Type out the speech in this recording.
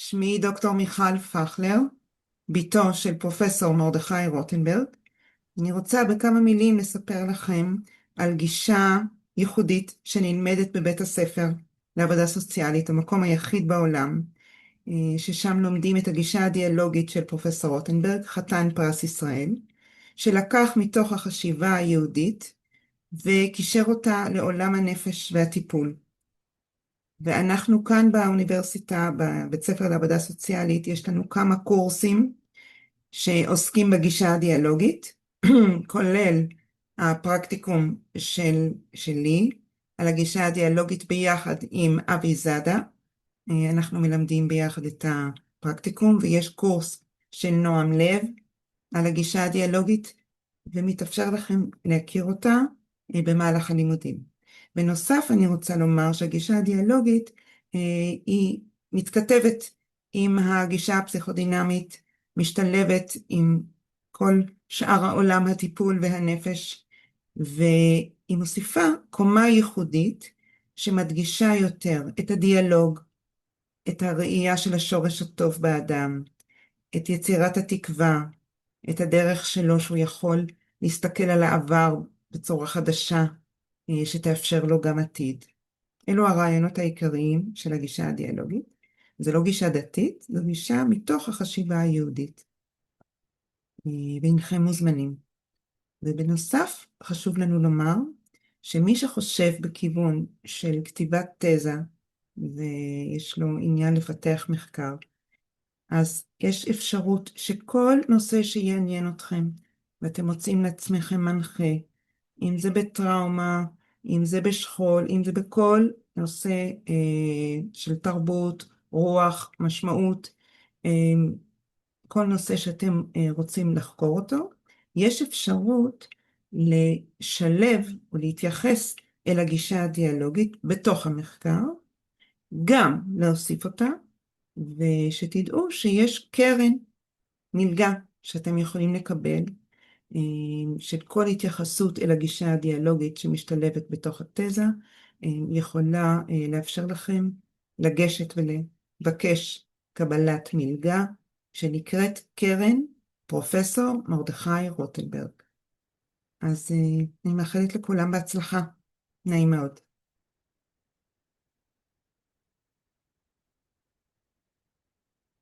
שמי דוקטור מיכל פכלר, בתו של פרופסור מרדכי רוטנברג. אני רוצה בכמה מילים לספר לכם על גישה ייחודית שנלמדת בבית הספר לעבודה סוציאלית, המקום היחיד בעולם, ששם לומדים את הגישה הדיאלוגית של פרופסור רוטנברג, חתן פרס ישראל, שלקח מתוך החשיבה היהודית וקישר אותה לעולם הנפש והטיפול. ואנחנו כאן באוניברסיטה, בבית ספר לעבודה סוציאלית, יש לנו כמה קורסים שעוסקים בגישה הדיאלוגית, כולל הפרקטיקום שלי על הגישה הדיאלוגית ביחד עם אבי זאדה. אנחנו מלמדים ביחד את הפרקטיקום, ויש קורס של נועם לב על הגישה הדיאלוגית, ומתאפשר לכם להכיר אותה במהלך הלימודים. בנוסף, אני רוצה לומר שהגישה הדיאלוגית היא מתכתבת עם הגישה הפסיכודינמית, משתלבת עם כל שאר העולם הטיפול והנפש, והיא מוסיפה קומה ייחודית שמדגישה יותר את הדיאלוג, את הראייה של השורש הטוב באדם, את יצירת התקווה, את הדרך שלו שהוא יכול להסתכל על העבר בצורה חדשה, שתאפשר לו גם עתיד. אלו הרעיונות העיקריים של הגישה הדיאלוגית. זו לא גישה דתית, זו גישה מתוך החשיבה היהודית. והנכם מוזמנים. ובנוסף, חשוב לנו לומר שמי שחושב בכיוון של כתיבת תזה, ויש לו עניין לפתח מחקר, אז יש אפשרות שכל נושא שיעניין אתכם, ואתם מוצאים לעצמכם מנחה, אם זה בטראומה, אם זה בשכול, אם זה בכל נושא של תרבות, רוח, משמעות, כל נושא שאתם רוצים לחקור אותו, יש אפשרות לשלב ולהתייחס אל הגישה הדיאלוגית בתוך המחקר, גם להוסיף אותה, ושתדעו שיש קרן מלגה שאתם יכולים לקבל, של כל התייחסות אל הגישה הדיאלוגית שמשתלבת בתוך התזה, יכולה לאפשר לכם לגשת ולבקש קבלת מלגה, שנקראת קרן פרופסור מרדכי רוטנברג. אז אני מאחלת לכולם בהצלחה, נעים מאוד.